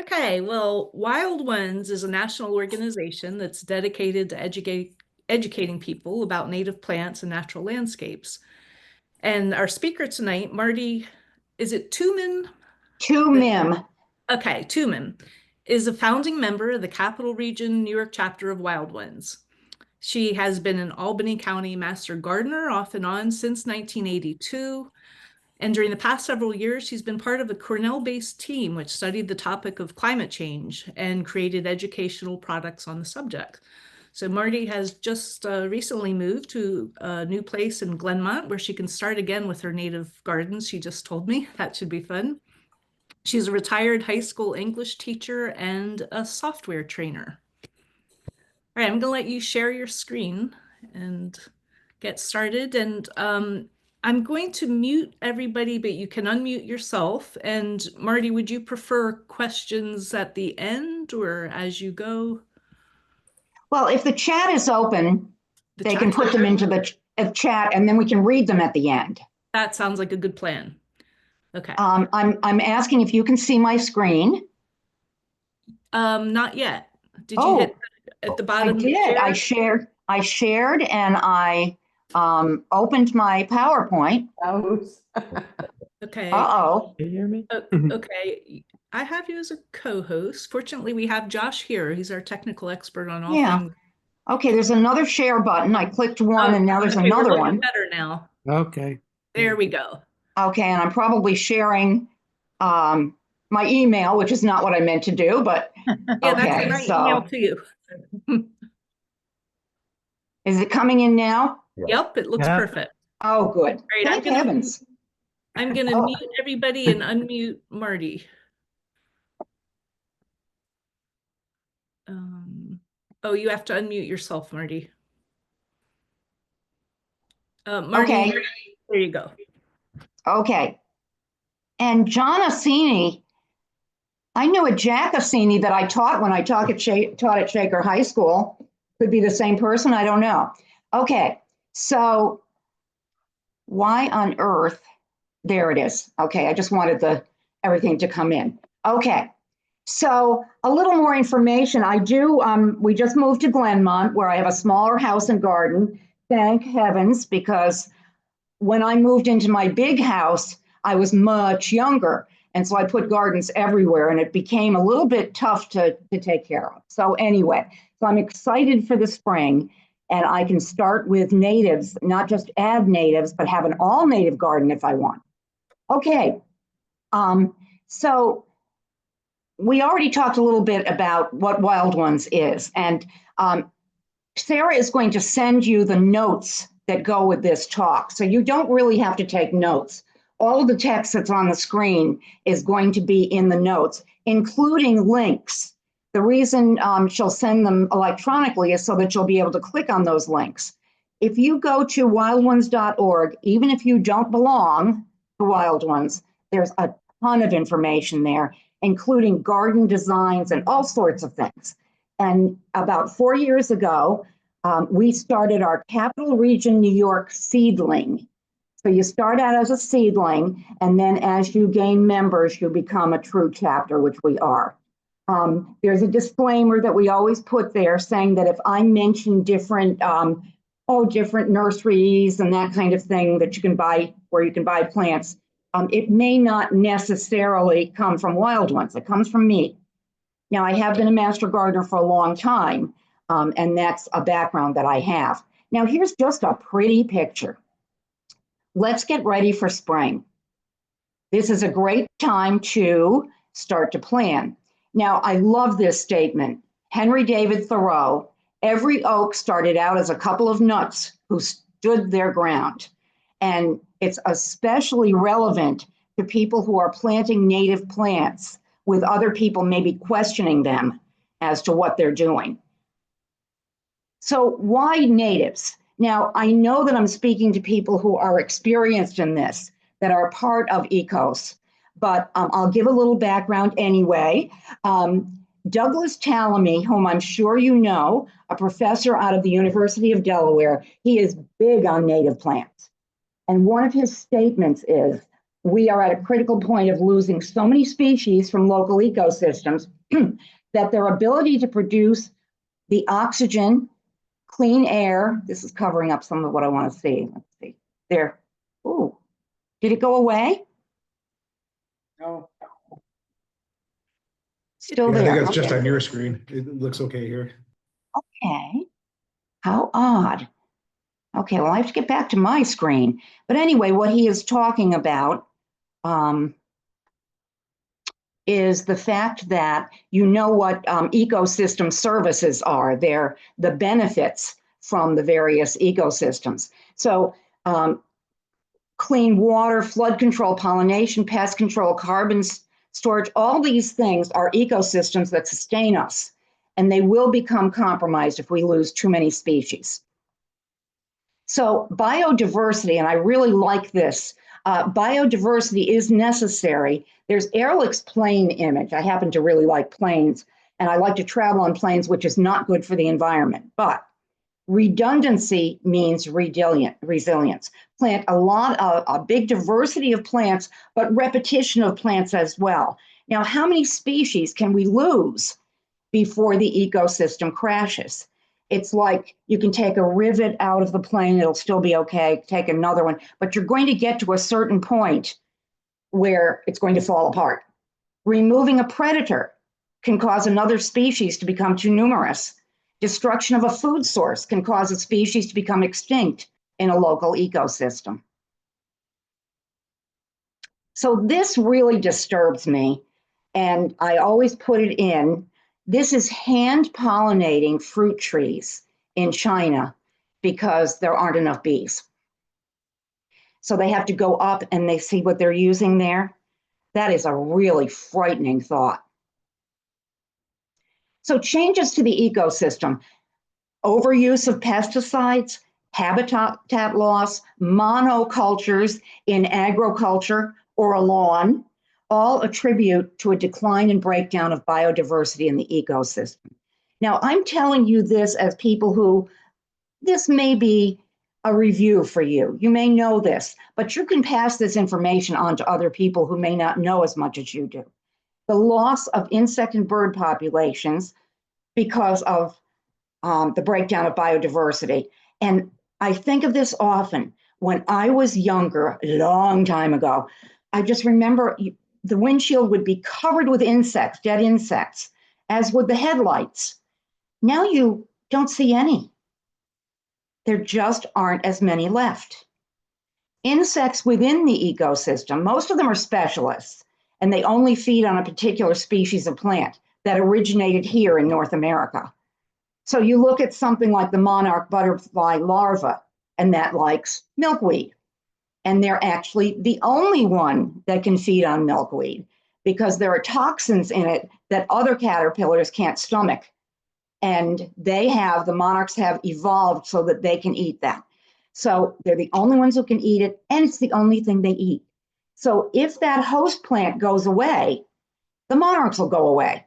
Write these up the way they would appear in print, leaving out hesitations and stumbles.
Okay, well, Wild Ones is a national organization that's dedicated to educating people about native plants and natural landscapes. And our speaker tonight, Martie, is it Teumim? Teumim. Okay, Teumim is a founding member of the Capital Region New York chapter of Wild Ones. She has been an Albany County Master Gardener off and on since 1982. And during the past several years, she's been part of a Cornell-based team which studied the topic of climate change and created educational products on the subject. So Martie has just recently moved to a new place in Glenmont where she can start again with her native gardens. She just told me that should be fun. She's a retired high school English teacher and a software trainer. All right, I'm going to let you share your screen and get started. And I'm going to mute everybody, but you can unmute yourself. And Martie, would you prefer questions at the end or as you go? Well, if the chat is open, they can put them into the chat and then we can read them at the end. That sounds like a good plan. Okay. I'm asking if you can see my screen. Not yet. Did you hit at the bottom? I did. I shared and I opened my PowerPoint. Okay. Uh-oh. Can you hear me? Okay. I have you as a co-host. Fortunately, we have Josh here. He's our technical expert on all things. Okay, there's another share button. I clicked one and now there's another one. Better now. Okay. There we go. Okay, and I'm probably sharing my email, which is not what I meant to do, but yeah, okay, that's my email to you. Is it coming in now? Yep, it looks perfect. Oh, good. Great. Thank heavens. I'm going to mute everybody and unmute Martie. Oh, you have to unmute yourself, Martie. Martie, okay. There you go. Okay. And John Ossini, I knew a Jack Ossini that I taught when I taught at Shaker High School. Could be the same person, I don't know. Okay, so why on earth? There it is. Okay, I just wanted everything to come in. Okay, so a little more information. We just moved to Glenmont where I have a smaller house and garden. Thank heavens, because when I moved into my big house, I was much younger. And so I put gardens everywhere and it became a little bit tough to take care of. So anyway, so I'm excited for the spring and I can start with natives, not just add natives, but have an all native garden if I want. Okay, so we already talked a little bit about what Wild Ones is, and Sarah is going to send you the notes that go with this talk. So you don't really have to take notes. All of the text that's on the screen is going to be in the notes, including links. The reason she'll send them electronically is so that you'll be able to click on those links. If you go to wildones.org, even if you don't belong to Wild Ones, there's a ton of information there, including garden designs and all sorts of things. And about 4 years ago, we started our Capital Region New York seedling. So you start out as a seedling, and then as you gain members, you become a true chapter, which we are. There's a disclaimer that we always put there saying that if I mention different nurseries and that kind of thing that you can buy, where you can buy plants, it may not necessarily come from Wild Ones. It comes from me. Now, I have been a master gardener for a long time, and that's a background that I have. Now, here's just a pretty picture. Let's get ready for spring. This is a great time to start to plan. Now, I love this statement. Henry David Thoreau, every oak started out as a couple of nuts who stood their ground. And it's especially relevant to people who are planting native plants with other people maybe questioning them as to what they're doing. So why natives? Now, I know that I'm speaking to people who are experienced in this, that are part of ECOS, but I'll give a little background anyway. Douglas Tallamy, whom I'm sure you know, a professor out of the University of Delaware, he is big on native plants. And one of his statements is, we are at a critical point of losing so many species from local ecosystems that their ability to produce the oxygen, clean air, this is covering up some of what I want to see. Let's see. There. Ooh, did it go away? No. Still Yeah, I there. think it's just Okay. on your screen. It looks okay here. Okay. How odd. Okay, well, I have to get back to my screen. But anyway, what he is talking about is the fact that you know what ecosystem services are. They're the benefits from the various ecosystems. So clean water, flood control, pollination, pest control, carbon storage, all these things are ecosystems that sustain us, and they will become compromised if we lose too many species. So biodiversity, and I really like this, biodiversity is necessary. There's Ehrlich's plane image. I happen to really like planes, and I like to travel on planes, which is not good for the environment. But redundancy means resilience. Plant a big diversity of plants, but repetition of plants as well. Now, how many species can we lose before the ecosystem crashes? It's like you can take a rivet out of the plane, it'll still be okay, take another one, but you're going to get to a certain point where it's going to fall apart. Removing a predator can cause another species to become too numerous. Destruction of a food source can cause a species to become extinct in a local ecosystem. So this really disturbs me, and I always put it in. This is hand pollinating fruit trees in China because there aren't enough bees. So they have to go up and they see what they're using there. That is a really frightening thought. So changes to the ecosystem, overuse of pesticides, habitat loss, monocultures in agriculture or a lawn, all attribute to a decline and breakdown of biodiversity in the ecosystem. Now, I'm telling you this as people who, this may be a review for you. You may know this, but you can pass this information on to other people who may not know as much as you do. The loss of insect and bird populations because of the breakdown of biodiversity. And I think of this often. When I was younger, a long time ago, I just remember the windshield would be covered with insects, dead insects, as would the headlights. Now you don't see any. There just aren't as many left. Insects within the ecosystem, most of them are specialists, and they only feed on a particular species of plant that originated here in North America. So you look at something like the monarch butterfly larva, and that likes milkweed. And they're actually the only one that can feed on milkweed because there are toxins in it that other caterpillars can't stomach. And the monarchs have evolved so that they can eat that. So they're the only ones who can eat it, and it's the only thing they eat. So if that host plant goes away, the monarchs will go away.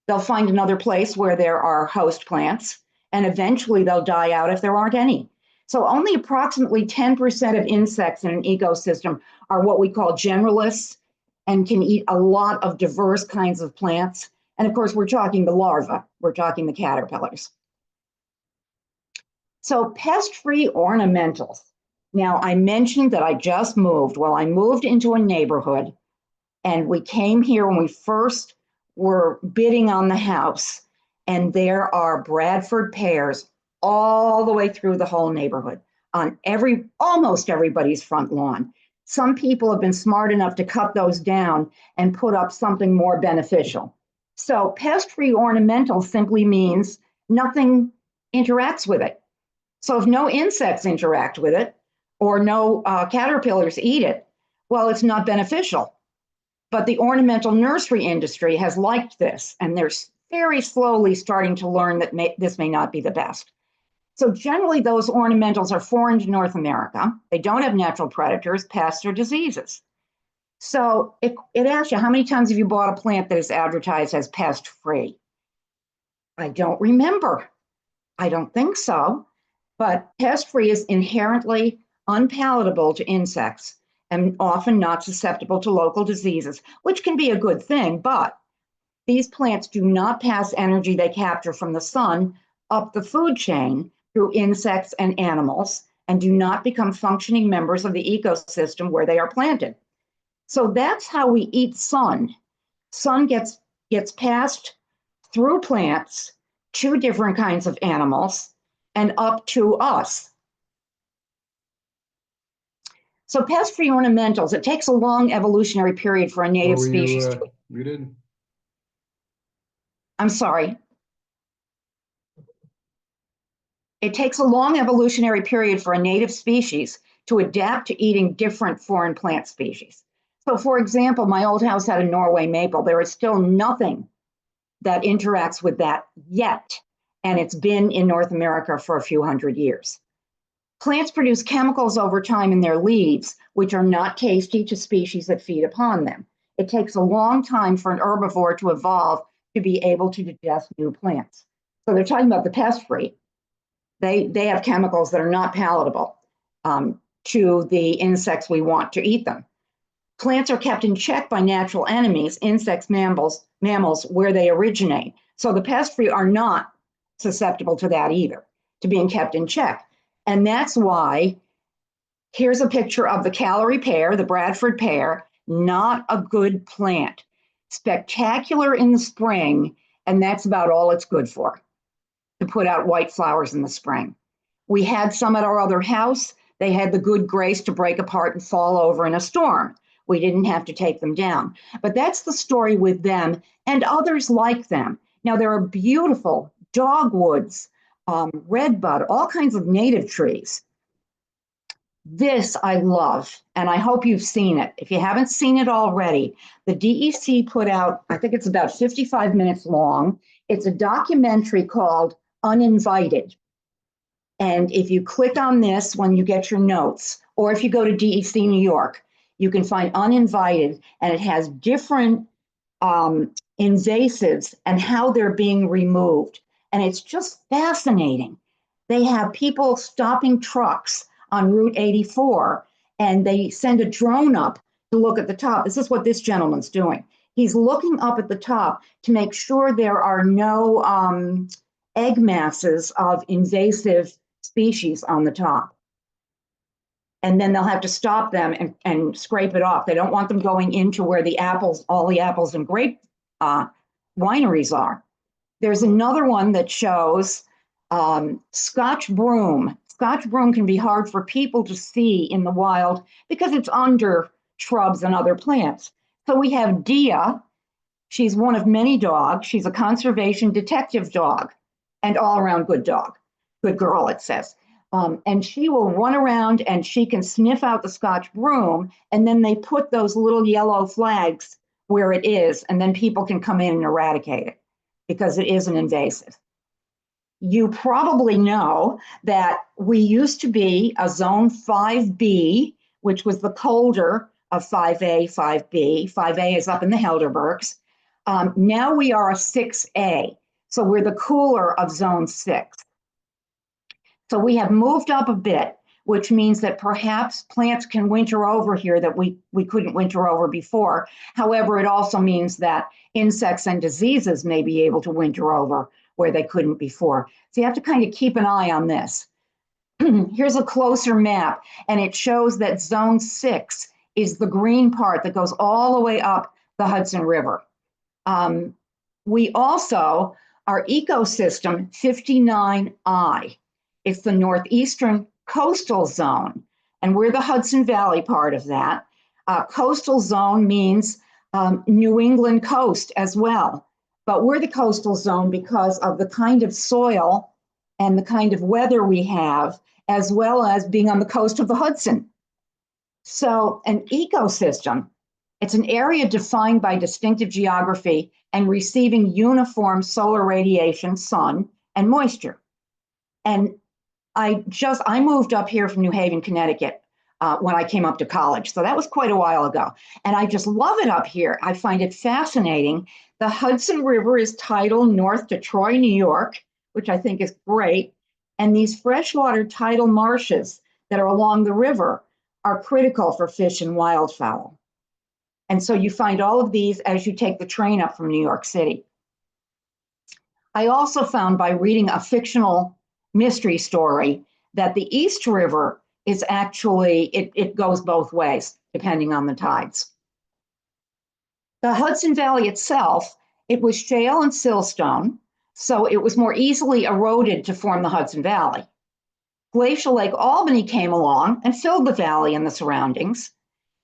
They'll find another place where there are host plants, and eventually they'll die out if there aren't any. So only approximately 10% of insects in an ecosystem are what we call generalists and can eat a lot of diverse kinds of plants. And of course, we're talking the larvae, we're talking the caterpillars. So pest-free ornamentals. Now, I mentioned that I just moved. Well, I moved into a neighborhood, and we came here when we first were bidding on the house, and there are Bradford pears all the way through the whole neighborhood on almost everybody's front lawn. Some people have been smart enough to cut those down and put up something more beneficial. So pest-free ornamental simply means nothing interacts with it. So if no insects interact with it or no caterpillars eat it, well, it's not beneficial. But the ornamental nursery industry has liked this, and they're very slowly starting to learn that this may not be the best. So generally, those ornamentals are foreign to North America. They don't have natural predators, pests, or diseases. So it asks you, how many times have you bought a plant that is advertised as pest-free? I don't remember. I don't think so. But pest-free is inherently unpalatable to insects. and often not susceptible to local diseases, which can be a good thing, but these plants do not pass energy they capture from the sun up the food chain through insects and animals and do not become functioning members of the ecosystem where they are planted. So that's how we eat sun. Sun gets passed through plants to different kinds of animals and up to us. So pest-free ornamentals, it takes a long evolutionary period for a native Were you species. muted? I'm sorry. It takes a long evolutionary period for a native species to adapt to eating different foreign plant species. So for example, my old house had a Norway maple. There is still nothing that interacts with that yet, and it's been in North America for a few hundred years. Plants produce chemicals over time in their leaves, which are not tasty to species that feed upon them. It takes a long time for an herbivore to evolve to be able to digest new plants. So they're talking about the pest-free. They have chemicals that are not palatable to the insects we want to eat them. Plants are kept in check by natural enemies, insects, mammals, where they originate. So the pest-free are not susceptible to that either, to being kept in check. And that's why here's a picture of the Callery pear, the Bradford pear, not a good plant. Spectacular in the spring, and that's about all it's good for, to put out white flowers in the spring. We had some at our other house. They had the good grace to break apart and fall over in a storm. We didn't have to take them down. But that's the story with them and others like them. Now, there are beautiful dogwoods, redbud, all kinds of native trees. This I love, and I hope you've seen it. If you haven't seen it already, the DEC put out, I think it's about 55 minutes long. It's a documentary called Uninvited. And if you click on this when you get your notes, or if you go to DEC New York, you can find Uninvited, and it has different invasives and how they're being removed. And it's just fascinating. They have people stopping trucks on Route 84, and they send a drone up to look at the top. This is what this gentleman's doing. He's looking up at the top to make sure there are no egg masses of invasive species on the top. And then they'll have to stop them and scrape it off. They don't want them going into where the apples, all the apples and grape wineries are. There's another one that shows Scotch broom. Scotch broom can be hard for people to see in the wild because it's under shrubs and other plants. So we have Dia. She's one of many dogs. She's a conservation detective dog and all-around good dog. Good girl, it says. And she will run around and she can sniff out the Scotch broom, and then they put those little yellow flags where it is, and then people can come in and eradicate it because it is an invasive. You probably know that we used to be a zone 5B, which was the colder of 5A, 5B. 5A is up in the Helderbergs. Now we are a 6A, so we're the cooler of zone 6. So we have moved up a bit, which means that perhaps plants can winter over here that we couldn't winter over before. However, it also means that insects and diseases may be able to winter over where they couldn't before. So you have to kind of keep an eye on this. Here's a closer map, and it shows that zone 6 is the green part that goes all the way up the Hudson River. We also, our ecosystem 59I, it's the northeastern coastal zone, and we're the Hudson Valley part of that. Coastal zone means New England coast as well, but we're the coastal zone because of the kind of soil and the kind of weather we have, as well as being on the coast of the Hudson. So an ecosystem, it's an area defined by distinctive geography and receiving uniform solar radiation, sun, and moisture. And I moved up here from New Haven, Connecticut when I came up to college. So that was quite a while ago. And I just love it up here. I find it fascinating. The Hudson River is tidal north to Troy, New York, which I think is great. And these freshwater tidal marshes that are along the river are critical for fish and wildfowl. And so you find all of these as you take the train up from New York City. I also found by reading a fictional mystery story that the East River is actually, it goes both ways, depending on the tides. The Hudson Valley itself, it was shale and siltstone, so it was more easily eroded to form the Hudson Valley. Glacial Lake Albany came along and filled the valley and the surroundings.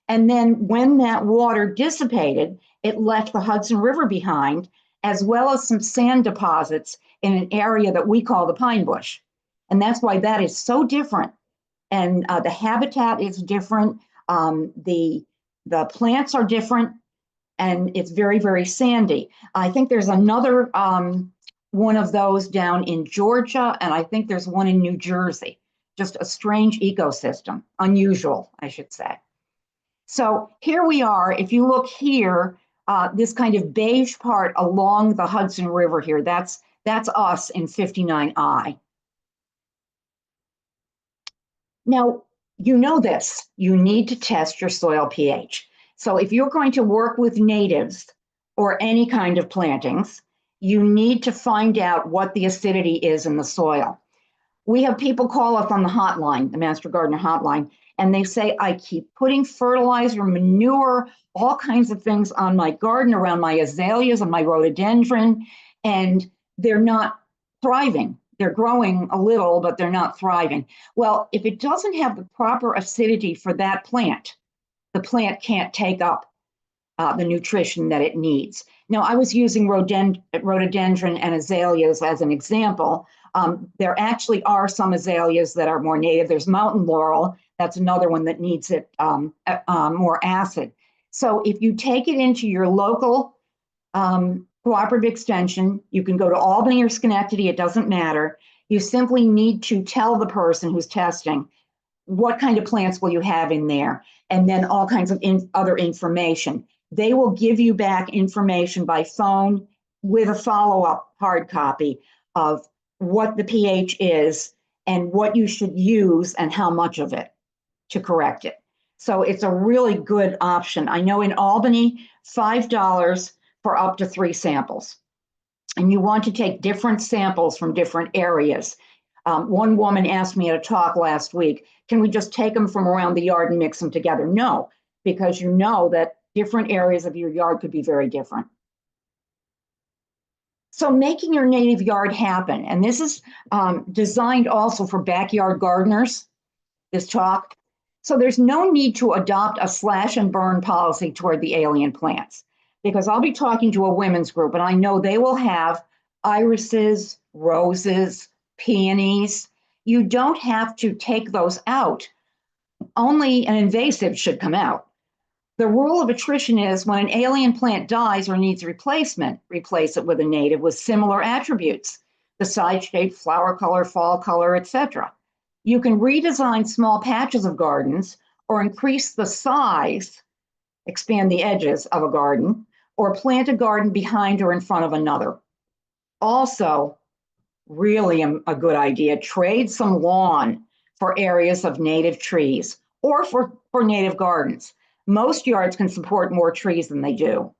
And then when that water dissipated, it left the Hudson River behind, as well as some sand deposits in an area that we call the Pine Bush. And that's why that is so different. And the habitat is different. The plants are different, and it's very, very sandy. I think there's another one of those down in Georgia, and I think there's one in New Jersey. Just a strange ecosystem, unusual, I should say. So here we are. If you look here, this kind of beige part along the Hudson River here, that's us in 59I. Now, you know this, you need to test your soil pH. So if you're going to work with natives or any kind of plantings, you need to find out what the acidity is in the soil. We have people call us on the hotline, the Master Gardener hotline, and they say, I keep putting fertilizer, manure, all kinds of things on my garden around my azaleas and my rhododendron, and they're not thriving. They're growing a little, but they're not thriving. Well, if it doesn't have the proper acidity for that plant, the plant can't take up the nutrition that it needs. Now, I was using rhododendron and azaleas as an example. There actually are some azaleas that are more native. There's mountain laurel. That's another one that needs it more acid. So if you take it into your local cooperative extension, you can go to Albany or Schenectady, it doesn't matter. You simply need to tell the person who's testing what kind of plants will you have in there, and then all kinds of other information. They will give you back information by phone with a follow-up hard copy of what the pH is and what you should use and how much of it to correct it. So it's a really good option. I know in Albany, $5 for up to 3 samples. And you want to take different samples from different areas. One woman asked me at a talk last week, can we just take them from around the yard and mix them together? No, because you know that different areas of your yard could be very different. So making your native yard happen, and this is designed also for backyard gardeners, this talk. So there's no need to adopt a slash and burn policy toward the alien plants, because I'll be talking to a women's group and I know they will have irises, roses, peonies. You don't have to take those out. Only an invasive should come out. The rule of attrition is when an alien plant dies or needs replacement, replace it with a native with similar attributes, the side shape, flower color, fall color, etc. You can redesign small patches of gardens or increase the size, expand the edges of a garden, or plant a garden behind or in front of another. Also, really a good idea, trade some lawn for areas of native trees or for native gardens. Most yards can support more trees than they do.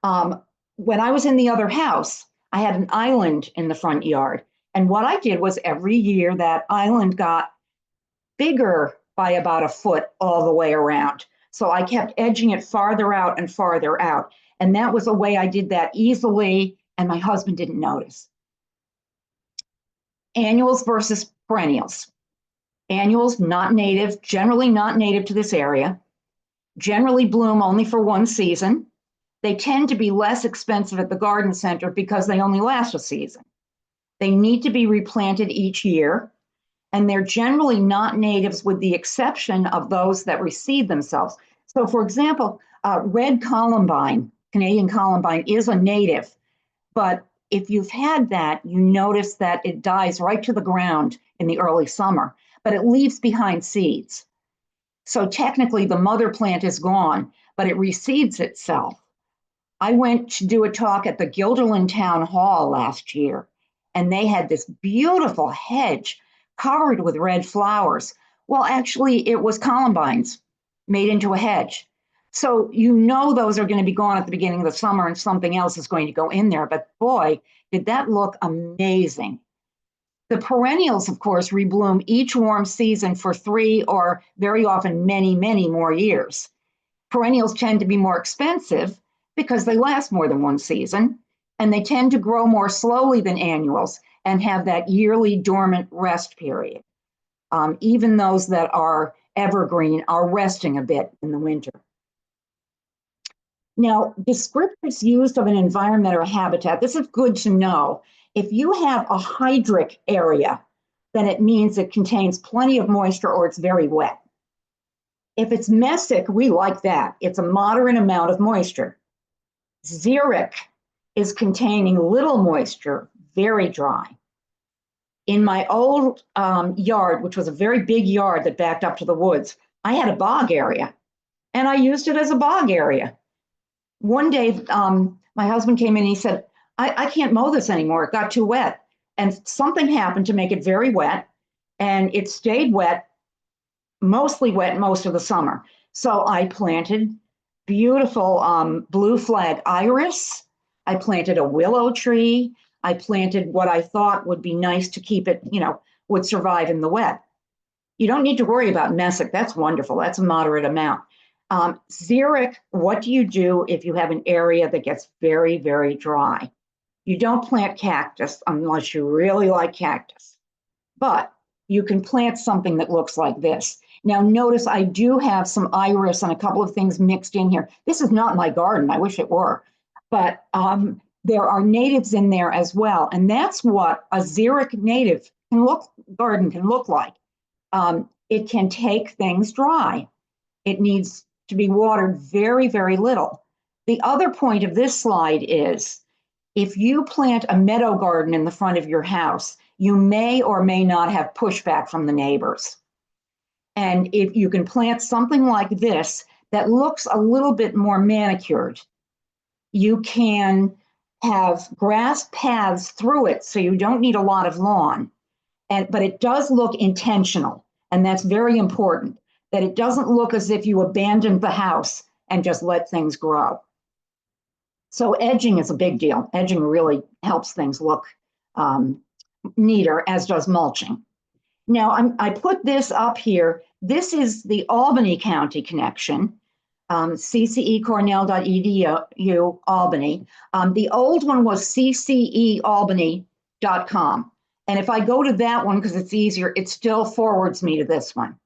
When I was in the other house, I had an island in the front yard. And what I did was every year that island got bigger by about a foot all the way around. So I kept edging it farther out and farther out. And that was a way I did that easily, and my husband didn't notice. Annuals versus perennials. Annuals, not native, generally not native to this area, generally bloom only for one season. They tend to be less expensive at the garden center because they only last a season. They need to be replanted each year, and they're generally not natives with the exception of those that reseed themselves. So for example, red columbine, Canadian columbine, is a native, but if you've had that, you notice that it dies right to the ground in the early summer, but it leaves behind seeds. So technically the mother plant is gone, but it reseeds itself. I went to do a talk at the Guilderland Town Hall last year, and they had this beautiful hedge covered with red flowers. Well, actually, it was columbines made into a hedge. So you know those are going to be gone at the beginning of the summer and something else is going to go in there. But boy, did that look amazing. The perennials, of course, rebloom each warm season for 3 or very often many, many more years. Perennials tend to be more expensive because they last more than one season, and they tend to grow more slowly than annuals and have that yearly dormant rest period. Even those that are evergreen are resting a bit in the winter. Now, descriptors used of an environment or habitat, this is good to know. If you have a hydric area, then it means it contains plenty of moisture or it's very wet. If it's mesic, we like that. It's a moderate amount of moisture. Xeric is containing little moisture, very dry. In my old yard, which was a very big yard that backed up to the woods, I had a bog area, and I used it as a bog area. One day, my husband came in and he said, I can't mow this anymore. It got too wet. And something happened to make it very wet, and it stayed wet, mostly wet most of the summer. So I planted beautiful blue flag iris. I planted a willow tree. I planted what I thought would be nice to keep it, would survive in the wet. You don't need to worry about mesic. That's wonderful. That's a moderate amount. Xeric, what do you do if you have an area that gets very, very dry? You don't plant cactus unless you really like cactus, but you can plant something that looks like this. Now notice I do have some iris and a couple of things mixed in here. This is not my garden. I wish it were, but there are natives in there as well. And that's what a xeric native garden can look like. It can take things dry. It needs to be watered very, very little. The other point of this slide is if you plant a meadow garden in the front of your house, you may or may not have pushback from the neighbors. And if you can plant something like this that looks a little bit more manicured, you can have grass paths through it so you don't need a lot of lawn. But it does look intentional, and that's very important, that it doesn't look as if you abandoned the house and just let things grow. So edging is a big deal. Edging really helps things look neater, as does mulching. Now, I put this up here. This is the Albany County connection, ccecornell.edu, Albany. The old one was ccealbany.com. And if I go to that one, because it's easier, it still forwards me to this one.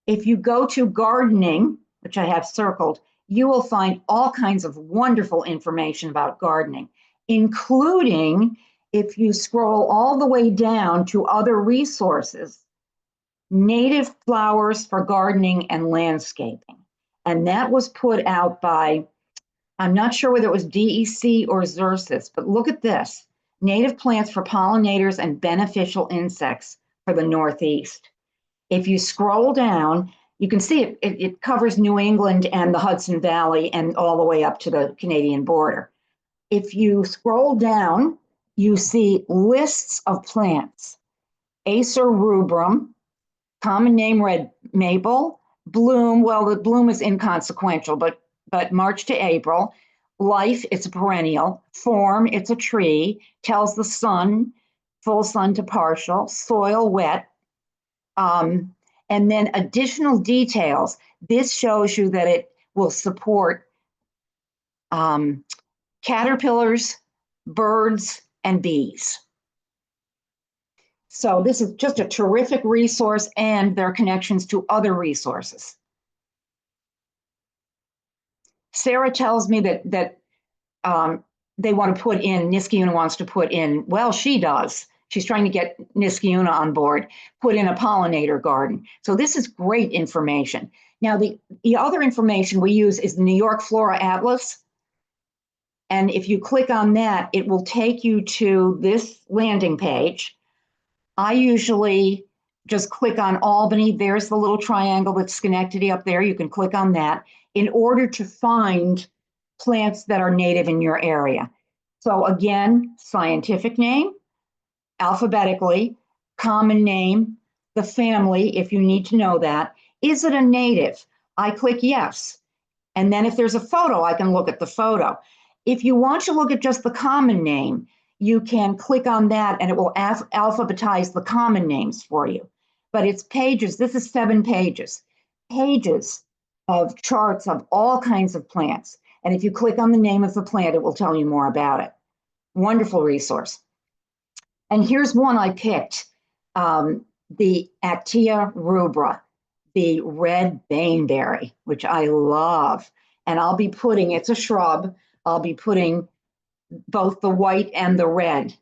If you go to gardening, which I have circled, you will find all kinds of wonderful information about gardening, including if you scroll all the way down to other resources, native flowers for gardening and landscaping. And that was put out by, I'm not sure whether it was DEC or Xerces, but look at this. Native plants for pollinators and beneficial insects for the Northeast. If you scroll down, you can see it covers New England and the Hudson Valley and all the way up to the Canadian border. If you scroll down, you see lists of plants. Acer rubrum, common name red maple, bloom, well, the bloom is inconsequential, but March to April. Life, it's a perennial. Form, it's a tree. Tells the sun, full sun to partial. Soil, wet. And then additional details. This shows you that it will support caterpillars, birds, and bees. So this is just a terrific resource, and there are connections to other resources. Sarah tells me that they want to put in, Niskiuna wants to put in, well, she does. She's trying to get Niskiuna on board, put in a pollinator garden. So this is great information. Now, the other information we use is the New York Flora Atlas. And if you click on that, it will take you to this landing page. I usually just click on Albany. There's the little triangle with Schenectady up there. You can click on that in order to find plants that are native in your area. So again, scientific name, alphabetically, common name, the family, if you need to know that. Is it a native? I click yes. And then if there's a photo, I can look at the photo. If you want to look at just the common name, you can click on that and it will alphabetize the common names for you. But it's pages, this is 7 pages, pages of charts of all kinds of plants. And if you click on the name of the plant, it will tell you more about it. Wonderful resource. And here's one I picked, the Actea rubra, the red baneberry, which I love. And I'll be putting, it's a shrub, I'll be putting both the white and the red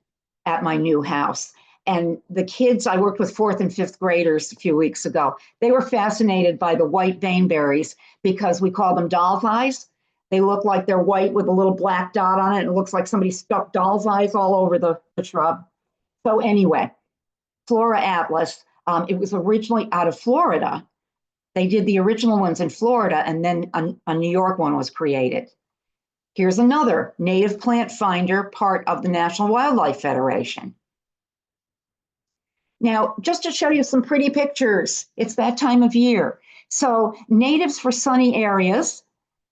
at my new house. And the kids, I worked with 4th and 5th graders a few weeks ago. They were fascinated by the white baneberries because we call them doll's eyes. They look like they're white with a little black dot on it. It looks like somebody stuck doll's eyes all over the shrub. So anyway, Flora Atlas, it was originally out of Florida. They did the original ones in Florida, and then a New York one was created. Here's another native plant finder, part of the National Wildlife Federation. Now, just to show you some pretty pictures, it's that time of year. So natives for sunny areas,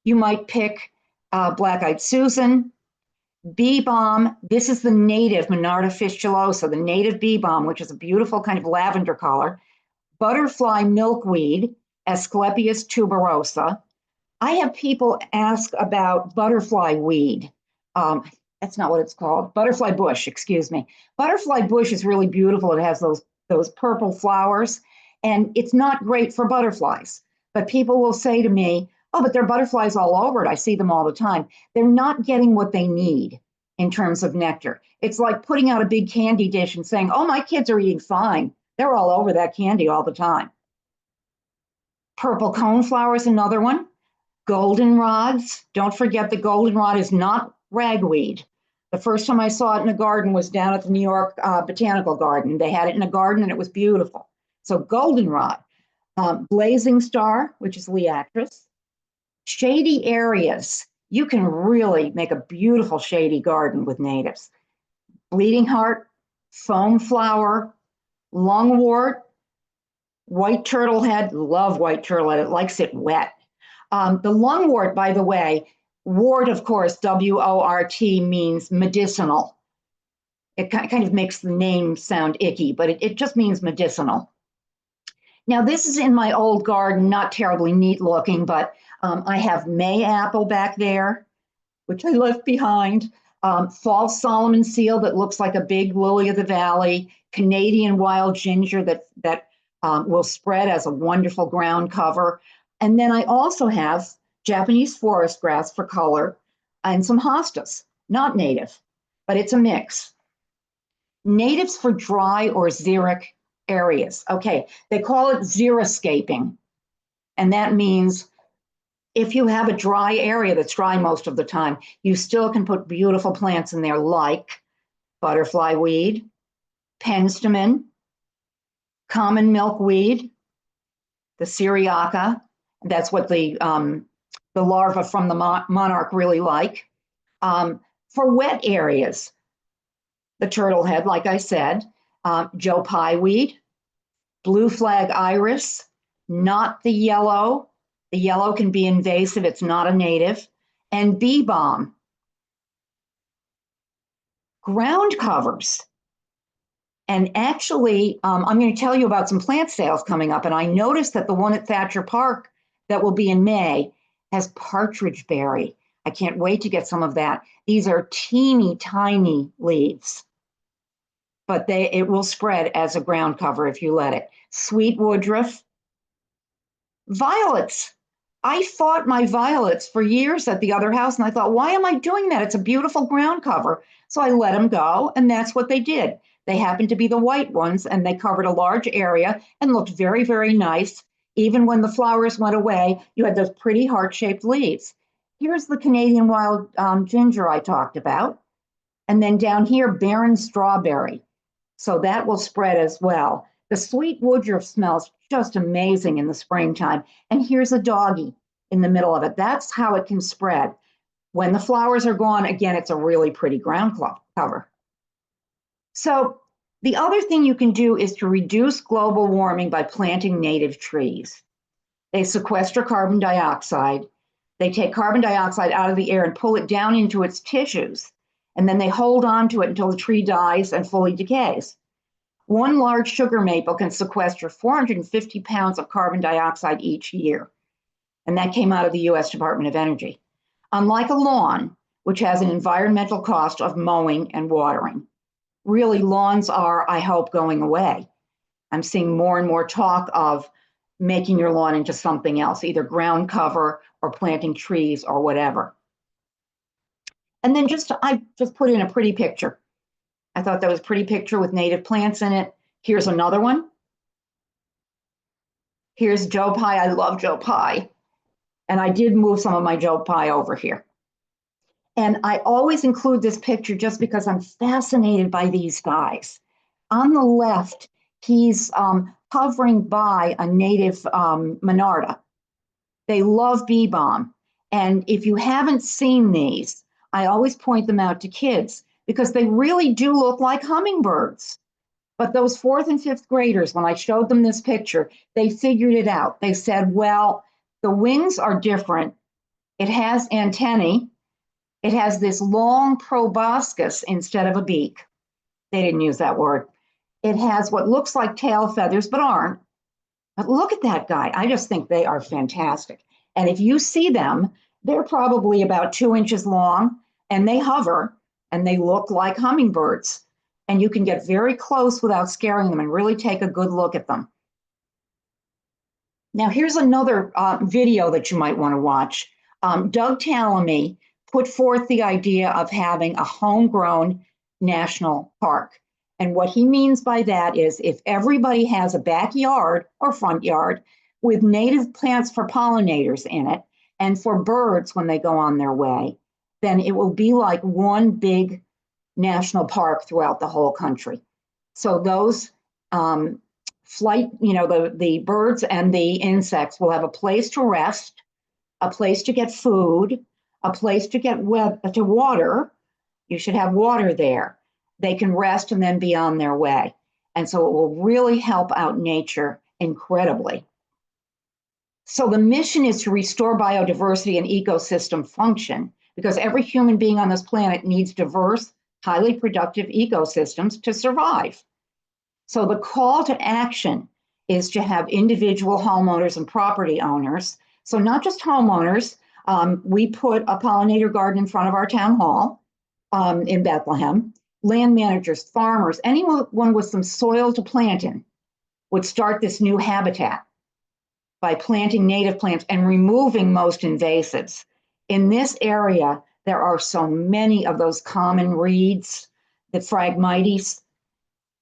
you might pick black-eyed Susan, bee balm. This is the native Monarda fistulosa, the native bee balm, which is a beautiful kind of lavender color. Butterfly milkweed, Asclepias tuberosa. I have people ask about butterfly weed. That's not what it's called. Butterfly bush, excuse me. Butterfly bush is really beautiful. It has those purple flowers, and it's not great for butterflies. But people will say to me, oh, but there are butterflies all over it. I see them all the time. They're not getting what they need in terms of nectar. It's like putting out a big candy dish and saying, oh, my kids are eating fine. They're all over that candy all the time. Purple coneflower is another one. Goldenrods. Don't forget the goldenrod is not ragweed. The first time I saw it in a garden was down at the New York Botanical Garden. They had it in a garden and it was beautiful. So goldenrod. Blazing star, which is Liatris. Shady areas. You can really make a beautiful shady garden with natives. Bleeding heart, foam flower, lungwort, white turtlehead. Love white turtlehead. It likes it wet. The lungwort, by the way, wort, of course, W-O-R-T means medicinal. It kind of makes the name sound icky, but it just means medicinal. Now, this is in my old garden, not terribly neat looking, but I have May apple back there, which I left behind. False Solomon seal that looks like a big lily of the valley. Canadian wild ginger that will spread as a wonderful ground cover. And then I also have Japanese forest grass for color and some hostas, not native, but it's a mix. Natives for dry or xeric areas. Okay, they call it xeriscaping. And that means if you have a dry area that's dry most of the time, you still can put beautiful plants in there like butterfly weed, penstemon, common milkweed, the syriaca. That's what the larva from the monarch really like. For wet areas, the turtlehead, like I said, Joe Pye weed, blue flag iris, not the yellow. The yellow can be invasive, it's not a native, and bee balm. Ground covers. And actually, I'm going to tell you about some plant sales coming up. And I noticed that the one at Thatcher Park that will be in May has partridge berry. I can't wait to get some of that. These are teeny tiny leaves, but it will spread as a ground cover if you let it. Sweet woodruff. Violets. I fought my violets for years at the other house, and I thought, why am I doing that? It's a beautiful ground cover. So I let them go, and that's what they did. They happened to be the white ones, and they covered a large area and looked very, very nice. Even when the flowers went away, you had those pretty heart-shaped leaves. Here's the Canadian wild ginger I talked about. And then down here, barren strawberry. So that will spread as well. The sweet woodruff smells just amazing in the springtime. And here's a doggy in the middle of it. That's how it can spread. When the flowers are gone, again, it's a really pretty ground cover. So The other thing you can do is to reduce global warming by planting native trees. They sequester carbon dioxide. They take carbon dioxide out of the air and pull it down into its tissues, and then they hold on to it until the tree dies and fully decays. One large sugar maple can sequester 450 pounds of carbon dioxide each year, and that came out of the US Department of Energy. Unlike a lawn, which has an environmental cost of mowing and watering. Really, lawns are, I hope, going away. I'm seeing more and more talk of making your lawn into something else, either ground cover or planting trees or whatever. And then I just put in a pretty picture. I thought that was a pretty picture with native plants in it. Here's another one. Here's Joe Pye. I love Joe Pye. And I did move some of my Joe Pye over here. And I always include this picture just because I'm fascinated by these guys. On the left, he's hovering by a native Monarda. They love bee balm. And if you haven't seen these, I always point them out to kids because they really do look like hummingbirds. But those 4th and 5th graders, when I showed them this picture, they figured it out. They said, well, the wings are different. It has antennae. It has this long proboscis instead of a beak. They didn't use that word. It has what looks like tail feathers, but aren't. But look at that guy. I just think they are fantastic. And if you see them, they're probably about 2 inches long, and they hover, and they look like hummingbirds. And you can get very close without scaring them and really take a good look at them. Now, here's another video that you might want to watch. Doug Tallamy put forth the idea of having a homegrown national park. And what he means by that is if everybody has a backyard or front yard with native plants for pollinators in it and for birds when they go on their way, then it will be like one big national park throughout the whole country. So those the birds and the insects will have a place to rest, a place to get food, a place to get water. You should have water there. They can rest and then be on their way. And so it will really help out nature incredibly. So the mission is to restore biodiversity and ecosystem function because every human being on this planet needs diverse, highly productive ecosystems to survive. So the call to action is to have individual homeowners and property owners. So not just homeowners. We put a pollinator garden in front of our town hall in Bethlehem. Land managers, farmers, anyone with some soil to plant in would start this new habitat by planting native plants and removing most invasives. In this area, there are so many of those common reeds, the Phragmites,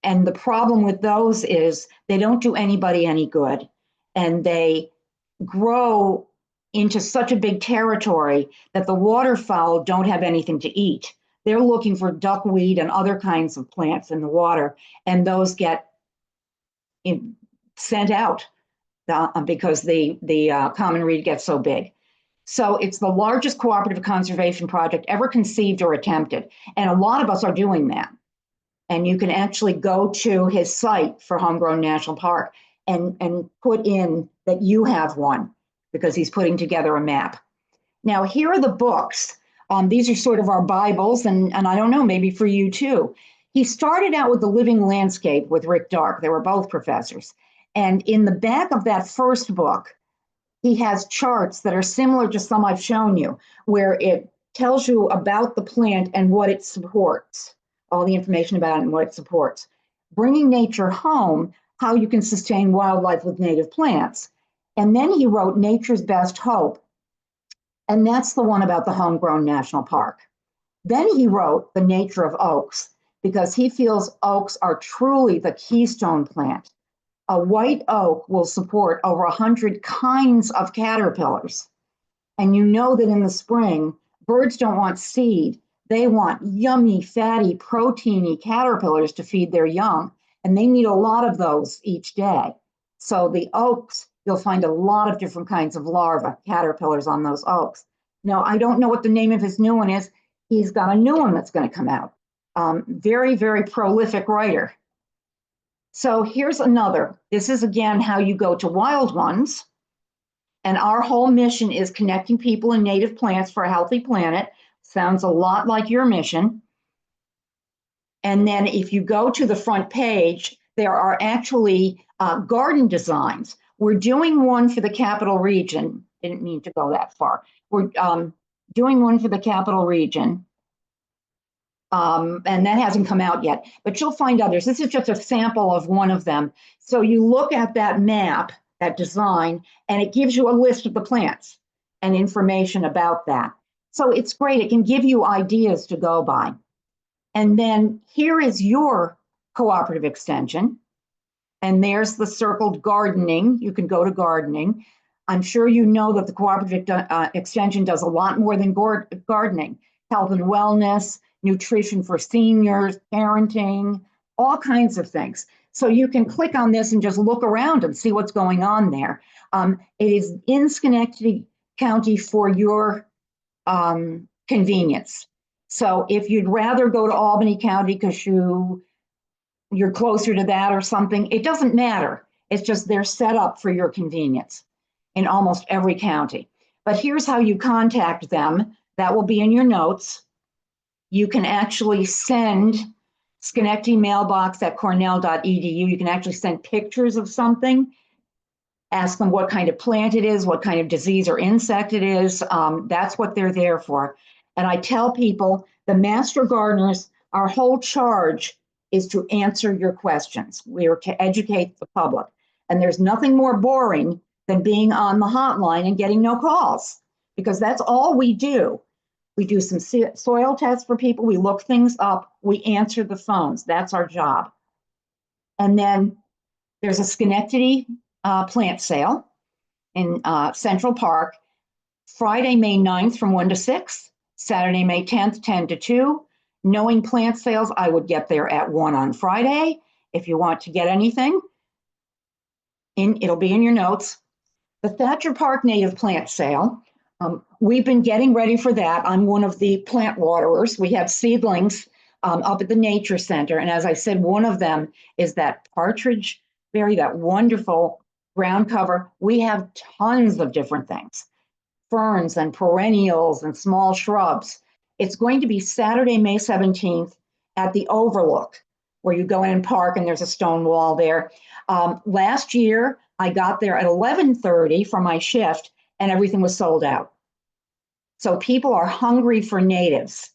and the problem with those is they don't do anybody any good, and they grow into such a big territory that the waterfowl don't have anything to eat. They're looking for duckweed and other kinds of plants in the water, and those get sent out because the common reed gets so big. So it's the largest cooperative conservation project ever conceived or attempted, and a lot of us are doing that. And you can actually go to his site for Homegrown National Park and put in that you have one because he's putting together a map. Now, here are the books. These are sort of our Bibles, and I don't know, maybe for you too. He started out with The Living Landscape with Rick Dark. They were both professors. And in the back of that first book, he has charts that are similar to some I've shown you, where it tells you about the plant and what it supports, all the information about it and what it supports. Bringing Nature Home, how you can sustain wildlife with native plants. And then he wrote Nature's Best Hope, and that's the one about the Homegrown National Park. Then he wrote The Nature of Oaks, because he feels oaks are truly the keystone plant. A white oak will support over 100 kinds of caterpillars. And you know that in the spring, birds don't want seed. They want yummy, fatty, proteiny caterpillars to feed their young, and they need a lot of those each day. So the oaks, you'll find a lot of different kinds of larvae, caterpillars on those oaks. Now, I don't know what the name of his new one is. He's got a new one that's going to come out. Very, very prolific writer. So here's another. This is again how you go to Wild Ones. And our whole mission is connecting people and native plants for a healthy planet. Sounds a lot like your mission. And then if you go to the front page, there are actually garden designs. We're doing one for the Capital Region. Didn't mean to go that far. We're doing one for the Capital Region. And that hasn't come out yet, but you'll find others. This is just a sample of one of them. So you look at that map, that design, and it gives you a list of the plants and information about that. So it's great. It can give you ideas to go by. And then here is your cooperative extension. And there's the circled gardening. You can go to gardening. I'm sure you know that the cooperative extension does a lot more than gardening, health and wellness, nutrition for seniors, parenting, all kinds of things. So you can click on this and just look around and see what's going on there. It is in Schenectady County for your convenience. So if you'd rather go to Albany County because you're closer to that or something, it doesn't matter. It's just they're set up for your convenience in almost every county. But here's how you contact them. That will be in your notes. You can actually send Schenectady mailbox at cornell.edu. You can actually send pictures of something, ask them what kind of plant it is, what kind of disease or insect it is. That's what they're there for. And I tell people, the master gardeners, our whole charge is to answer your questions. We are to educate the public. And there's nothing more boring than being on the hotline and getting no calls, because that's all we do. We do some soil tests for people. We look things up. We answer the phones. That's our job. And then there's a Schenectady plant sale in Central Park, Friday, May 9th from 1 to 6, Saturday, May 10th, 10 to 2. Knowing plant sales, I would get there at 1 on Friday. If you want to get anything, it'll be in your notes. The Thatcher Park Native Plant Sale. We've been getting ready for that. I'm one of the plant waterers. We have seedlings up at the Nature Center. And as I said, one of them is that partridge berry, that wonderful ground cover. We have tons of different things, ferns and perennials and small shrubs. It's going to be Saturday, May 17th at the Overlook, where you go in and park and there's a stone wall there. Last year, I got there at 11:30 for my shift and everything was sold out. So people are hungry for natives.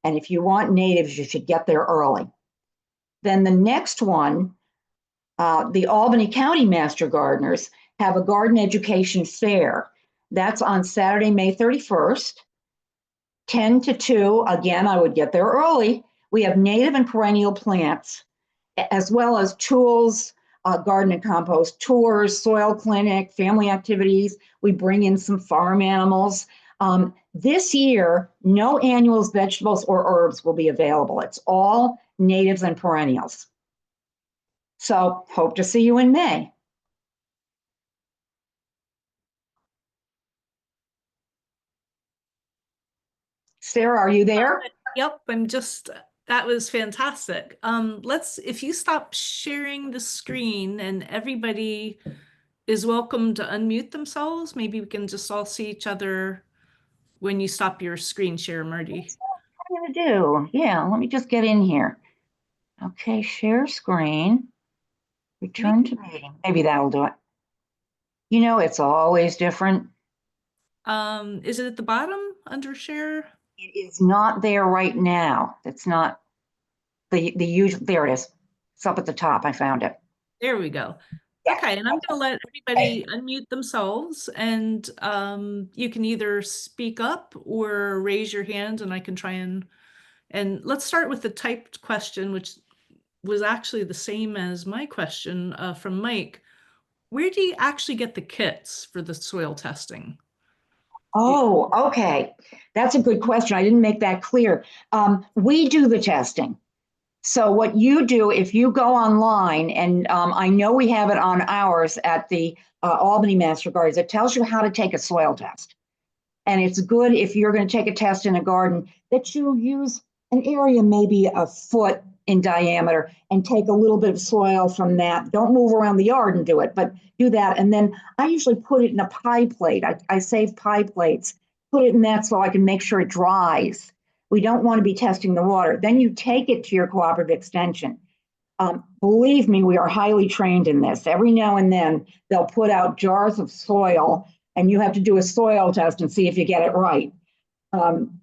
And if you want natives, you should get there early. Then the next one, the Albany County Master Gardeners have a garden education fair. That's on Saturday, May 31st, 10 to 2. Again, I would get there early. We have native and perennial plants, as well as tools, garden and compost tours, soil clinic, family activities. We bring in some farm animals. This year, no annuals, vegetables, or herbs will be available. It's all natives and perennials. So hope to see you in May. Sarah, are you there? Yep, that was fantastic. If you stop sharing the screen and everybody is welcome to unmute themselves, maybe we can just all see each other when you stop your screen share, Martie. What I'm gonna do, yeah, let me just get in here. Okay, share screen, return to meeting. Maybe that'll do it. You know, it's always different. Is it at the bottom under share? It is not there right now. It's not the usual, there it is. It's up at the top, I found it. There we go. Okay, and I'm gonna let everybody unmute themselves, and you can either speak up or raise your hand and I can try and let's start with the typed question, which was actually the same as my question from Mike. Where do you actually get the kits for the soil testing? Oh, okay. That's a good question. I didn't make that clear. We do the testing. So what you do, if you go online, and I know we have it on ours at the Albany Master Gardens, it tells you how to take a soil test. And it's good if you're going to take a test in a garden that you use an area maybe a foot in diameter, and take a little bit of soil from that. Don't move around the yard and do it, but do that. And then I usually put it in a pie plate. I save pie plates, put it in that so I can make sure it dries. We don't want to be testing the water. Then you take it to your cooperative extension. Believe me, we are highly trained in this. Every now and then they'll put out jars of soil and you have to do a soil test and see if you get it right.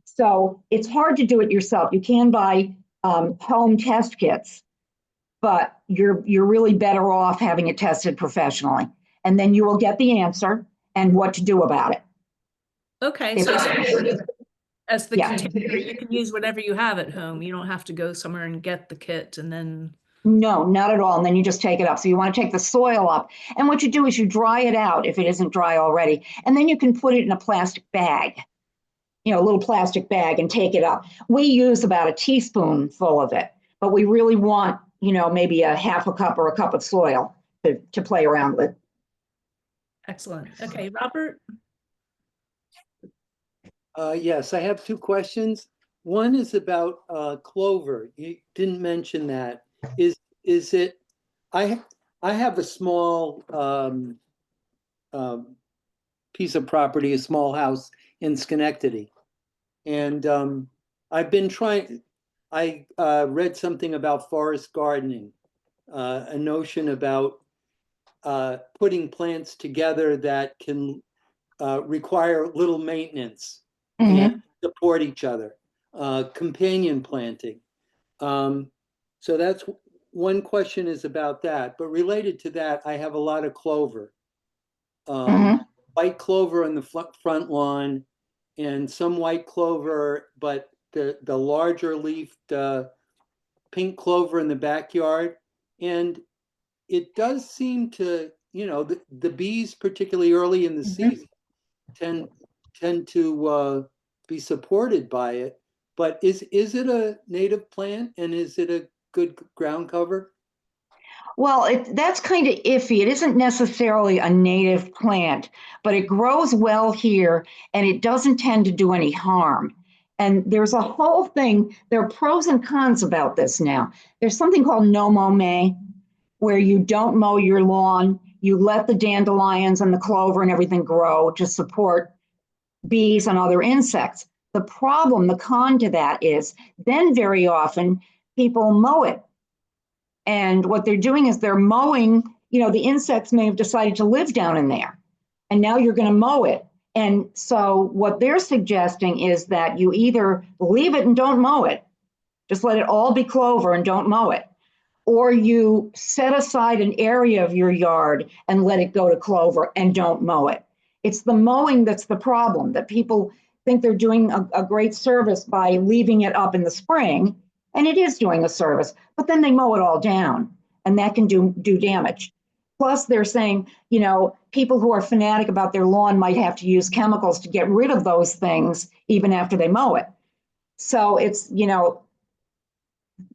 So it's hard to do it yourself. You can buy home test kits, but you're really better off having it tested professionally. And then you will get the answer and what to do about it. Okay, If- so as the Yeah. container, you can use whatever you have at home. You don't have to go somewhere and get the kit and then. No, not at all. And then you just take it up. So you want to take the soil up. And what you do is you dry it out if it isn't dry already. And then you can put it in a plastic bag, a little plastic bag, and take it up. We use about a teaspoonful of it, but we really want, maybe a half a cup or a cup of soil to play around with. Excellent. Okay, Robert? Yes, I have two questions. One is about clover. You didn't mention that. Is it? I have a small piece of property, a small house in Schenectady, and I've been trying. I read something about forest gardening, a notion about putting plants together that can require little maintenance and support each other, companion planting. So that's one question is about that. But related to that, I have a lot of clover, white clover on the front lawn, and some white clover, but the larger leafed pink clover in the backyard. And it does seem to, the bees, particularly early in the season, tend to be supported by it. But is it a native plant, and is it a good ground cover? Well, that's kind of iffy. It isn't necessarily a native plant, but it grows well here and it doesn't tend to do any harm. And there's a whole thing, there are pros and cons about this now. There's something called no mow May, where you don't mow your lawn, you let the dandelions and the clover and everything grow to support bees and other insects. The con to that is then very often people mow it. And what they're doing is they're mowing, the insects may have decided to live down in there. And now you're going to mow it. And so what they're suggesting is that you either leave it and don't mow it, just let it all be clover and don't mow it, or you set aside an area of your yard and let it go to clover and don't mow it. It's the mowing that's the problem, that people think they're doing a great service by leaving it up in the spring, and it is doing a service, but then they mow it all down, and that can do damage. Plus, they're saying, people who are fanatic about their lawn might have to use chemicals to get rid of those things even after they mow it. So it's,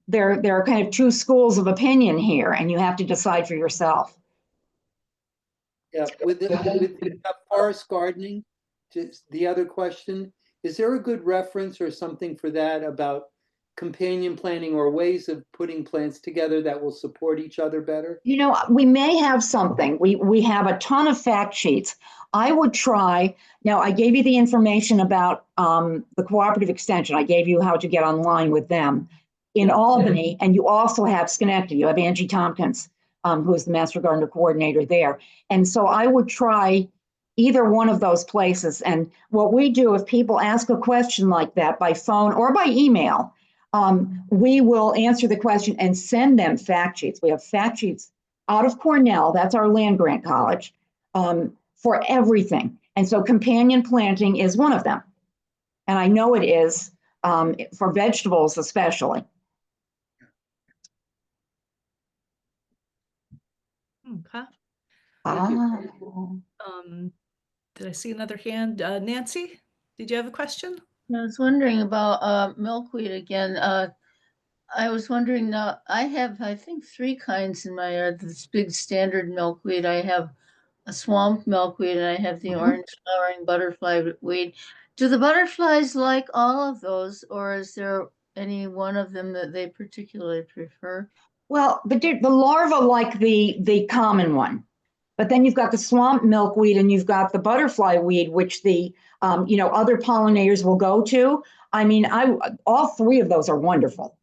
there are kind of two schools of opinion here, and you have to decide for yourself. Yeah, with forest gardening, just the other question, is there a good reference or something for that about companion planting or ways of putting plants together that will support each other better? We may have something. We have a ton of fact sheets. I would try. Now, I gave you the information about the cooperative extension. I gave you how to get online with them in Albany, and you also have Schenectady. You have Angie Tompkins, who is the Master Gardener Coordinator there. And so I would try either one of those places. And what we do, if people ask a question like that by phone or by email, we will answer the question and send them fact sheets. We have fact sheets out of Cornell, that's our land grant college, for everything. And so companion planting is one of them. And I know it is for vegetables especially. Okay. Ah. Did I see another hand? Nancy, did you have a question? I was wondering about milkweed again. I was wondering now, I have, I think, three kinds in my yard. This big standard milkweed. I have a swamp milkweed, and I have the orange flowering butterfly weed. Do the butterflies like all of those, or is there any one of them that they particularly prefer? Well, the larva like the common one, but then you've got the swamp milkweed and you've got the butterfly weed, which the other pollinators will go to. I mean, all three of those are wonderful.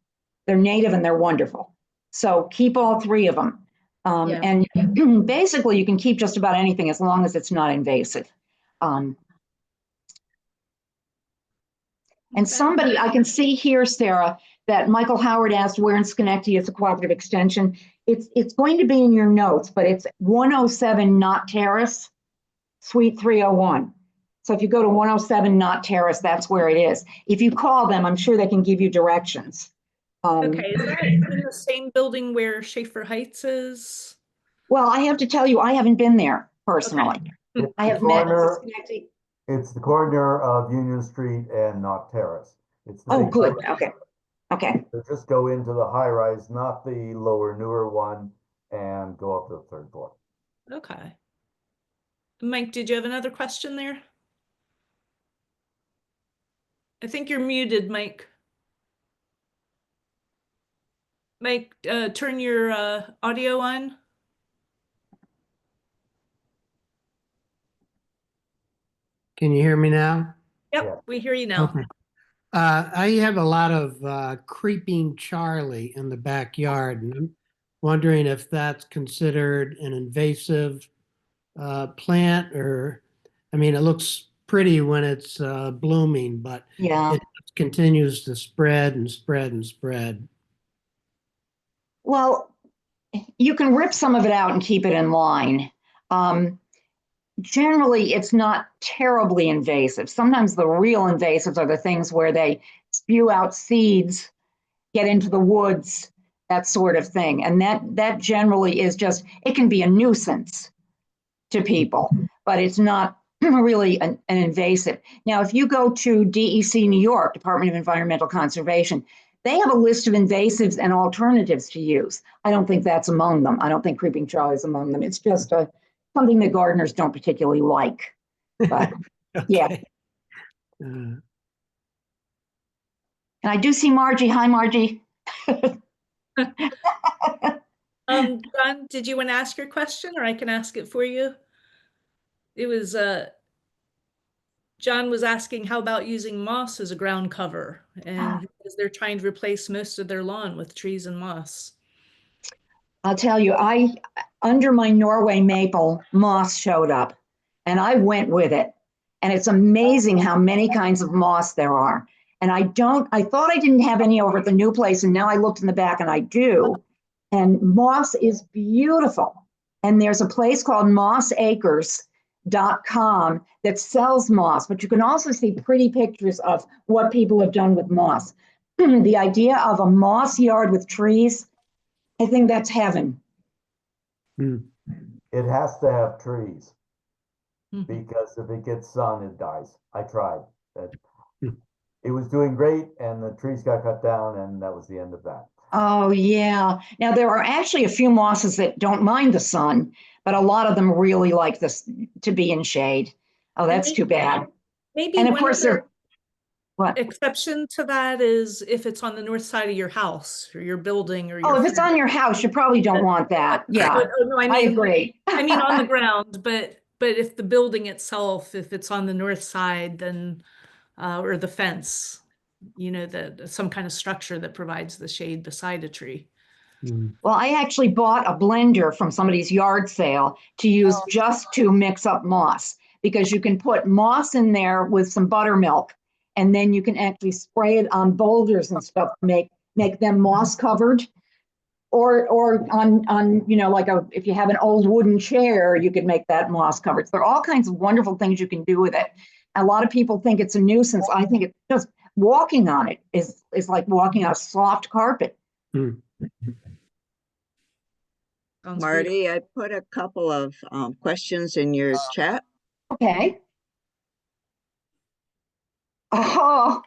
They're native and they're wonderful. So keep all three of them. Yeah. And basically, you can keep just about anything as long as it's not invasive. And Okay. somebody, I can see here, Sarah, that Michael Howard asked where in Schenectady it's a cooperative extension. It's going to be in your notes, but it's 107 Knott Terrace, Suite 301. So if you go to 107 Knott Terrace, that's where it is. If you call them, I'm sure they can give you directions. Okay, is that in the same building where Schaefer Heights is? Well, I have to tell you, I haven't been there personally. It's I the have met corner- Schenectady. It's the corner of Union Street and Knott Terrace. It's the Oh, big good. building. Okay. Okay. So just go into the high rise, not the lower, newer one, and go up to the third floor. Okay. Mike, did you have another question there? I think you're muted, Mike. Mike, turn your audio on. Can you hear me now? Yep, Yeah. we hear you now. Okay. I have a lot of creeping Charlie in the backyard, and I'm wondering if that's considered an invasive plant, or, I mean, it looks pretty when it's blooming, but Yeah. it continues to spread and spread and spread. Well, you can rip some of it out and keep it in line. Generally, it's not terribly invasive. Sometimes the real invasives are the things where they spew out seeds, get into the woods, that sort of thing. And that generally is just, it can be a nuisance to people, but it's not really an invasive. Now, if you go to DEC New York, Department of Environmental Conservation, they have a list of invasives and alternatives to use. I don't think that's among them. I don't think creeping Charlie is among them. It's just something that gardeners don't particularly like. But yeah. Okay. And I do see Margie. Hi, Margie. John, did you want to ask your question, or I can ask it for you? It was John was asking how about using moss as a ground cover, and because they're trying to replace most of their lawn with trees and moss. I'll tell you, under my Norway maple, moss showed up and I went with it. And it's amazing how many kinds of moss there are. And I thought I didn't have any over at the new place. And now I looked in the back and I do. And moss is beautiful. And there's a place called mossacres.com that sells moss, but you can also see pretty pictures of what people have done with moss. The idea of a moss yard with trees, I think that's heaven. It has to have trees, Mhm. because if it gets sun, it dies. I tried. It was doing great, and the trees got cut down, and that was the end of that. Oh, yeah. Now, there are actually a few mosses that don't mind the sun, but a lot of them really like this to be in shade. Oh, that's too bad. Maybe And of one course, other what? exception to that is if it's on the north side of your house or your building or your. Oh, if it's on your house, you probably don't want that. Yeah, Oh, no, I agree. I mean on the ground, but if the building itself, if it's on the north side, then or the fence, some kind of structure that provides the shade beside a tree. Well, I actually bought a blender from somebody's yard sale to use just to mix up moss, because you can put moss in there with some buttermilk, and then you can actually spray it on boulders and stuff to make them moss covered. Or on like if you have an old wooden chair, you could make that moss covered. So there are all kinds of wonderful things you can do with it. A lot of people think it's a nuisance. I think it's just walking on it is like walking on a soft carpet. Sounds Marty, I put a couple of questions in your chat. Okay. Oh,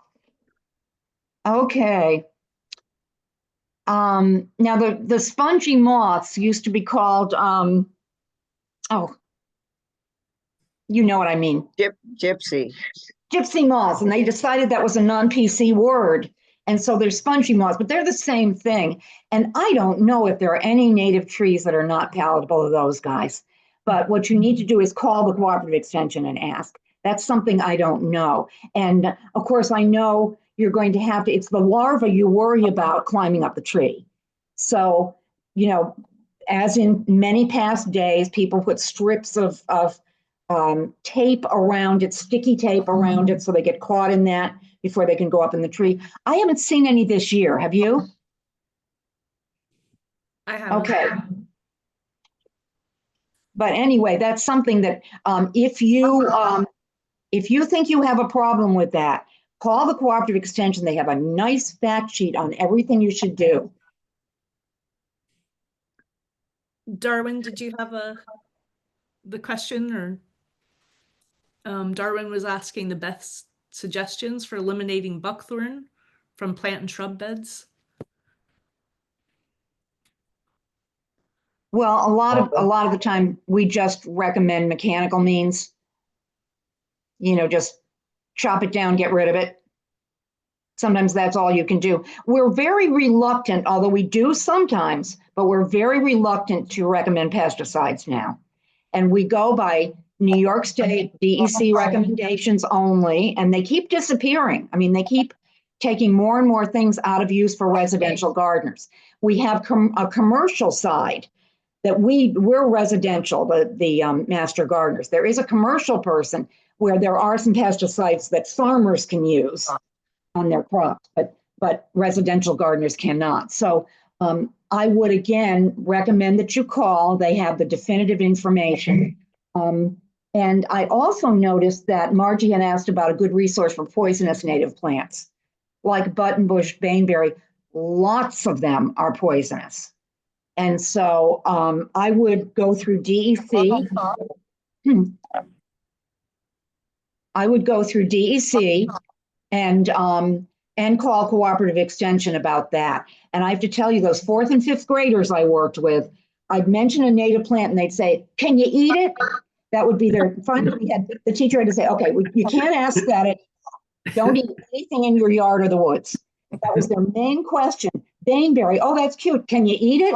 okay. Now the spongy moths used to be called, you know what I mean. Gypsy. Gypsy moths, and they decided that was a non-PC word. And so there's spongy moss, but they're the same thing. And I don't know if there are any native trees that are not palatable to those guys. But what you need to do is call the cooperative extension and ask. That's something I don't know. And of course, I know you're going to have to, it's the larva you worry about climbing up the tree. So, you know, as in many past days, people put strips of tape around it, sticky tape around it, so they get caught in that before they can go up in the tree. I haven't seen any this year. Have you? I haven't. Okay. But anyway, that's something that if you think you have a problem with that, call the cooperative extension. They have a nice fact sheet on everything you should do. Darwin, did you have the question, or Darwin was asking the best suggestions for eliminating buckthorn from plant and shrub beds? Well, a lot of the time we just recommend mechanical means. You know, just chop it down, get rid of it. Sometimes that's all you can do. We're very reluctant, although we do sometimes, but we're very reluctant to recommend pesticides now. And we go by New York State DEC recommendations only, and they keep disappearing. I mean, they keep taking more and more things out of use for residential gardeners. We have a commercial side that we're residential, the master gardeners. There is a commercial person where there are some pesticides that farmers can use on their crops, but residential gardeners cannot. So I would again recommend that you call. They have the definitive information. And I also noticed that Margie had asked about a good resource for poisonous native plants, like buttonbush, baneberry. Lots of them are poisonous. And so I would go through DEC. I would go through DEC and call cooperative extension about that. And I have to tell you, those 4th and 5th graders I worked with, I'd mention a native plant and they'd say, "Can you eat it?" That would be their, finally the teacher had to say, "Okay, you can't ask that. Don't eat anything in your yard or the woods." That was their main question. Baneberry, "Oh, that's cute. Can you eat it?"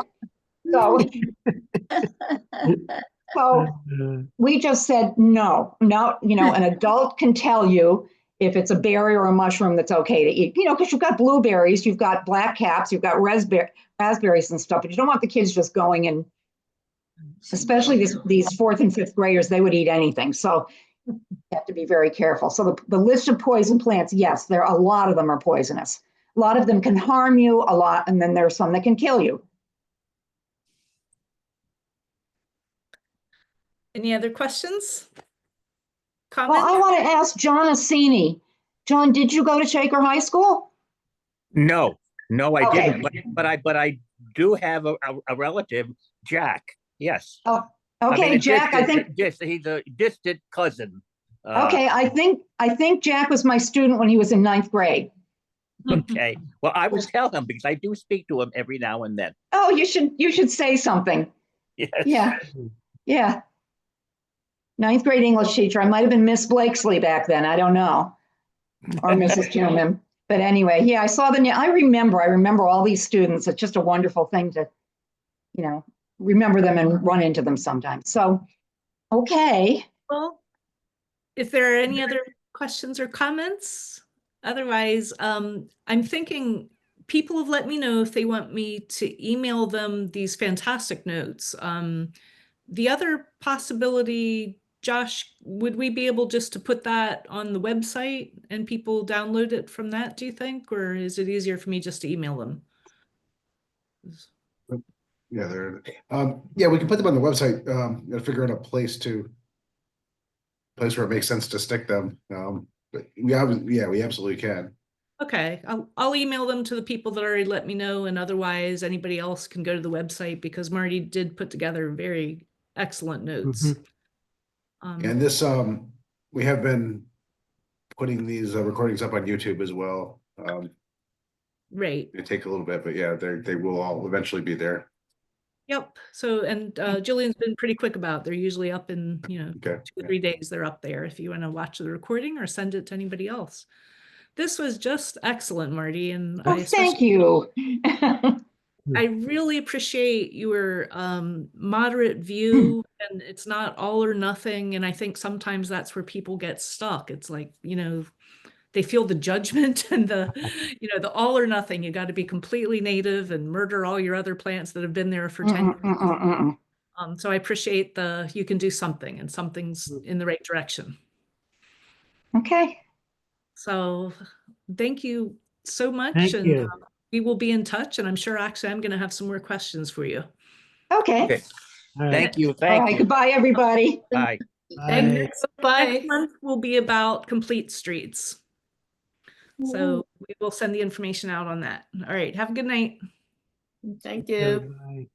So we just said, no, you know, an adult can tell you if it's a berry or a mushroom that's okay to eat, you know, because you've got blueberries, you've got black caps, you've got raspberries and stuff, but you don't want the kids just going and, especially these 4th and 5th graders, they would eat anything. So you have to be very careful. So the list of poison plants, yes, a lot of them are poisonous. A lot of them can harm you a lot, and then there's some that can kill you. Any other questions? Well, Comments? I want to ask John Assini. John, did you go to Shaker High School? No, I Okay. didn't, but I do have a relative, Jack. Yes. Oh, okay, Jack, I think. He's a distant cousin. Okay, I think Jack was my student when he was in 9th grade. Okay. Well, I will tell him because I do speak to him every now and then. Oh, you should say something. Yes. Yeah. 9th grade English teacher. I might have been Miss Blakesley back then. I don't know. Or Mrs. Teumim. But anyway, yeah, I saw I remember all these students. It's just a wonderful thing to, you know, remember them and run into them sometimes. So, okay. Well, if there are any other questions or comments, otherwise, I'm thinking people have let me know if they want me to email them these fantastic notes. The other possibility, Josh, would we be able just to put that on the website and people download it from that, do you think? Or is it easier for me just to email them? Yeah, we can put them on the website, and figure out a place where it makes sense to stick them. But we absolutely can. Okay, I'll email them to the people that already let me know, and otherwise anybody else can go to the website because Marty did put together very excellent notes. And this, we have been putting these recordings up on YouTube as well. Right. It take a little bit, but yeah, they will all eventually be there. Yep. So, and Jillian's been pretty quick about it. They're usually up in, 2 or 3 days. They're up there if you want to watch the recording or send it to anybody else. This was just excellent, Marty, and Oh, thank you. I really appreciate your moderate view, and it's not all or nothing. And I think sometimes that's where people get stuck. It's like, they feel the judgment and the all or nothing. You got to be completely native and murder all your other plants that have been there for 10 years. So I appreciate you can do something, and something's in the right direction. Okay. So thank you so much. Thank and you. we will be in touch, and I'm sure actually I'm going to have some more questions for you. Okay. Okay. All right. Thank you. All Thank right. you. Goodbye, everybody. Bye. And Bye. next month will be about complete streets. So we will send the information out on that. All right. Have a good night. Thank you. Bye.